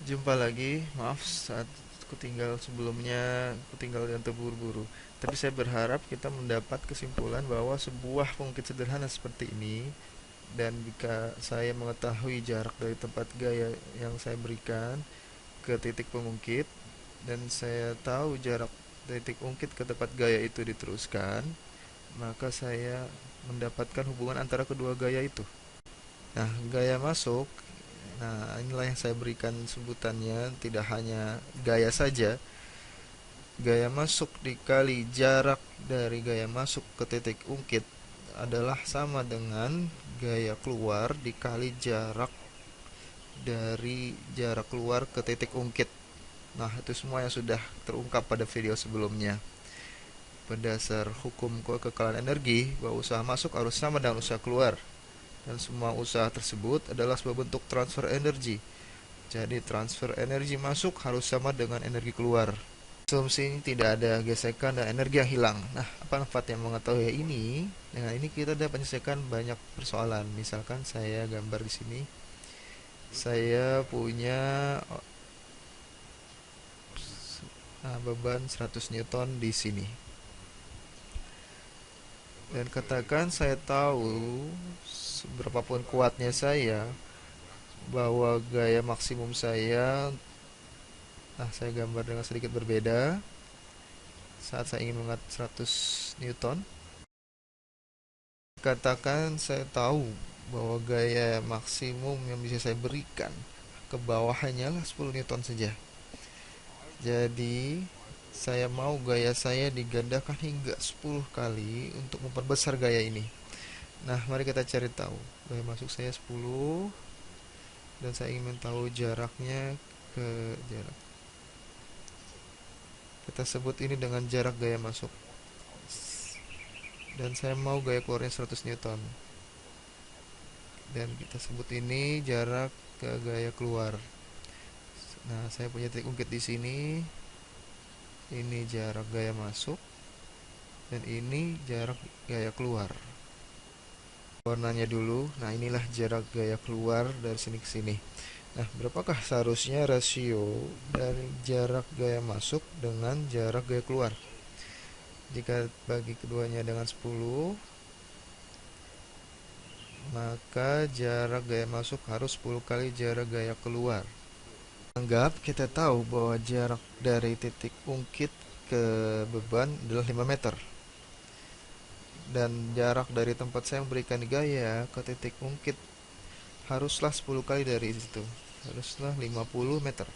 Jumpa lagi, maaf saat aku tinggal sebelumnya, aku tinggal dan terburu-buru. Tapi saya berharap kita mendapat kesimpulan bahwa sebuah pengukit sederhana seperti ini, dan jika saya mengetahui jarak dari tempat gaya yang saya berikan ke titik pengungkit, dan saya tahu jarak dari titik ungkit ke tempat gaya itu diteruskan, maka saya mendapatkan hubungan antara kedua gaya itu. Nah, gaya masuk. Nah, inilah yang saya berikan sebutannya, tidak hanya gaya saja. Gaya masuk dikali jarak dari gaya masuk ke titik ungkit adalah sama dengan gaya keluar dikali jarak dari jarak keluar ke titik ungkit. Nah, itu semua yang sudah terungkap pada video sebelumnya. Berdasar hukum kekekalan energi, bahwa usaha masuk harus sama dengan usaha keluar. Dan semua usaha tersebut adalah sebuah bentuk transfer energi. Jadi transfer energi masuk harus sama dengan energi keluar. Asumsi ini tidak ada gesekan dan energi yang hilang. Nah, apa manfaat yang mengetahui ini? Dengan ini kita dapat menyelesaikan banyak persoalan. Misalkan saya gambar di sini, saya punya beban 100 Newton di sini. Dan katakan saya tahu seberapapun kuatnya saya, bahwa gaya maksimum saya, nah saya gambar dengan sedikit berbeda. Saat saya ingin mengangkat 100 Newton, katakan saya tahu bahwa gaya maksimum yang bisa saya berikan ke bawah hanyalah 10 Newton saja. Jadi saya mau gaya saya digandakan hingga 10 kali untuk memperbesar gaya ini. Nah, mari kita cari tahu. Gaya masuk saya 10, dan saya ingin tahu jaraknya ke jarak. Kita sebut ini dengan jarak gaya masuk. Dan saya mau gaya keluarnya 100 Newton. Dan kita sebut ini jarak ke gaya keluar. Nah, saya punya titik ungkit di sini. Ini jarak gaya masuk, dan ini jarak gaya keluar. Warnanya dulu. Nah, inilah jarak gaya keluar dari sini ke sini. Nah, berapakah seharusnya rasio dari jarak gaya masuk dengan jarak gaya keluar? Jika bagi keduanya dengan 10, maka jarak gaya masuk harus 10 kali jarak gaya keluar. Anggap kita tahu bahwa jarak dari titik ungkit ke beban adalah 5 meter. Dan jarak dari tempat saya memberikan gaya ke titik ungkit haruslah 10 kali dari situ. Haruslah 50 meter.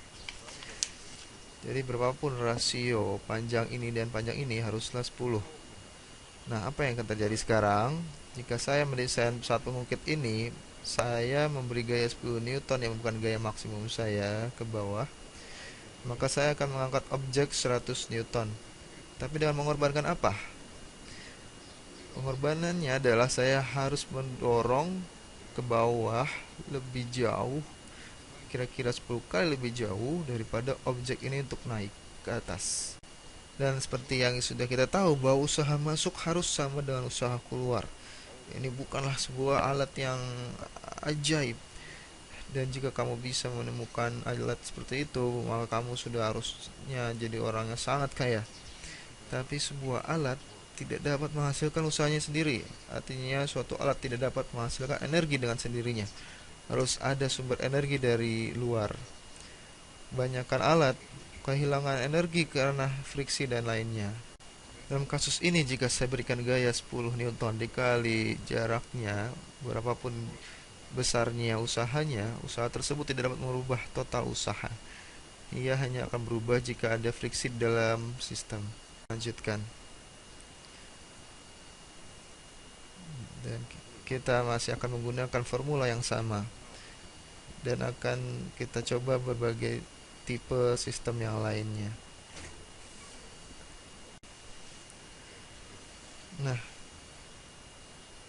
Jadi berapapun rasio panjang ini dan panjang ini haruslah 10. Nah, apa yang akan terjadi sekarang? Jika saya mendesain pesawat pengungkit ini, saya memberi gaya 10 Newton yang bukan gaya maksimum saya ke bawah, maka saya akan mengangkat objek 100 Newton. Tapi dengan mengorbankan apa? Pengorbanannya adalah saya harus mendorong ke bawah lebih jauh, kira-kira 10 kali lebih jauh daripada objek ini untuk naik ke atas. Dan seperti yang sudah kita tahu, bahwa usaha masuk harus sama dengan usaha keluar. Ini bukanlah sebuah alat yang ajaib. Dan jika kamu bisa menemukan alat seperti itu, maka kamu sudah harusnya jadi orang yang sangat kaya. Tapi sebuah alat tidak dapat menghasilkan usahanya sendiri. Artinya suatu alat tidak dapat menghasilkan energi dengan sendirinya. Harus ada sumber energi dari luar. Banyakkan alat kehilangan energi karena friksi dan lainnya. Dalam kasus ini, jika saya berikan gaya 10 Newton dikali jaraknya, berapapun besarnya usahanya, usaha tersebut tidak dapat merubah total usaha. Ia hanya akan berubah jika ada friksi dalam sistem. Lanjutkan. Dan kita masih akan menggunakan formula yang sama, dan akan kita coba berbagai tipe sistem yang lainnya. Nah,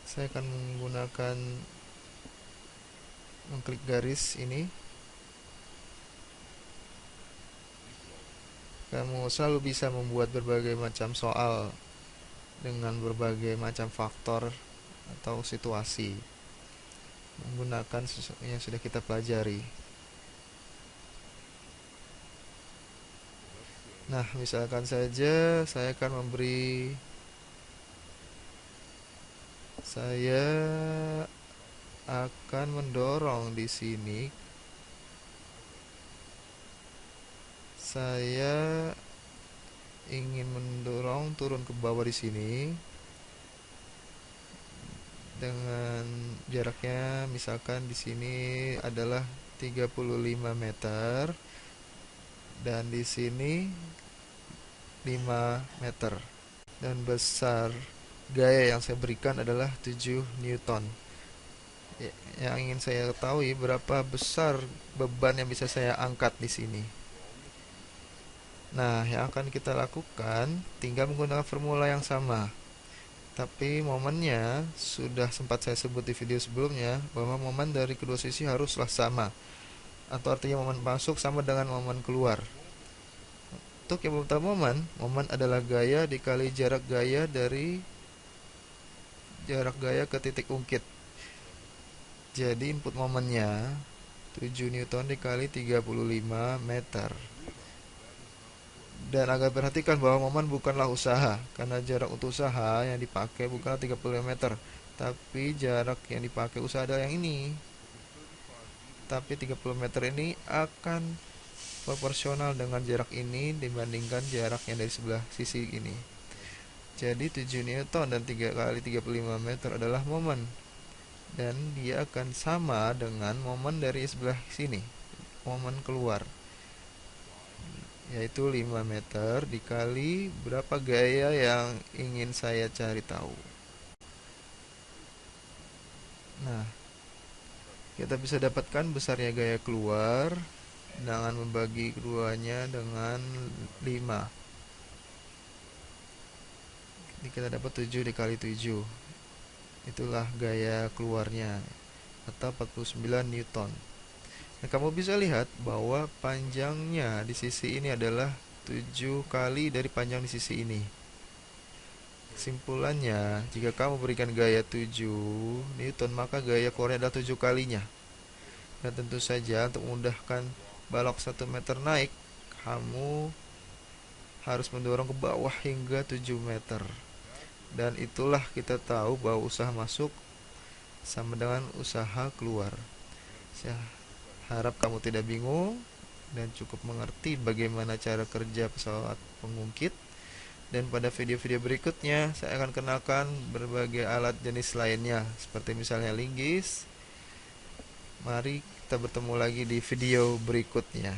saya akan menggunakan mengklik garis ini. Kamu selalu bisa membuat berbagai macam soal dengan berbagai macam faktor atau situasi menggunakan yang sudah kita pelajari. Nah, misalkan saja saya akan mendorong di sini. Saya ingin mendorong turun ke bawah di sini dengan jaraknya misalkan di sini adalah 35 meter dan di sini 5 meter. Dan besar gaya yang saya berikan adalah 7 Newton. Yang ingin saya ketahui berapa besar beban yang bisa saya angkat di sini. Nah, yang akan kita lakukan tinggal menggunakan formula yang sama. Tapi momennya sudah sempat saya sebut di video sebelumnya bahwa momen dari kedua sisi haruslah sama. Atau artinya momen masuk sama dengan momen keluar. Untuk yang belum tahu momen adalah gaya dikali jarak gaya ke titik ungkit. Jadi input momennya 7 Newton dikali 35 meter. Dan agak perhatikan bahwa momen bukanlah usaha, karena jarak untuk usaha yang dipakai bukanlah 35 meter, tapi jarak yang dipakai usaha adalah yang ini. Tapi 30 meter ini akan proporsional dengan jarak ini dibandingkan jarak yang dari sebelah sisi ini. Jadi 7 Newton dan 3 kali 35 meter adalah momen. Dan dia akan sama dengan momen dari sebelah sini, momen keluar, yaitu 5 meter dikali berapa gaya yang ingin saya cari tahu. Nah, kita bisa dapatkan besarnya gaya keluar dengan membagi keduanya dengan 5. Ini kita dapat 7 dikali 7. Itulah gaya keluarnya atau 49 Newton. Nah, kamu bisa lihat bahwa panjangnya di sisi ini adalah 7 kali dari panjang di sisi ini. Kesimpulannya, jika kamu berikan gaya 7 Newton, maka gaya keluarnya adalah 7 kalinya. Dan tentu saja untuk memudahkan balok 1 meter naik, kamu harus mendorong ke bawah hingga 7 meter. Dan itulah kita tahu bahwa usaha masuk sama dengan usaha keluar. Saya harap kamu tidak bingung dan cukup mengerti bagaimana cara kerja pesawat pengungkit. Dan pada video-video berikutnya saya akan kenalkan berbagai alat jenis lainnya seperti misalnya linggis. Mari kita bertemu lagi di video berikutnya.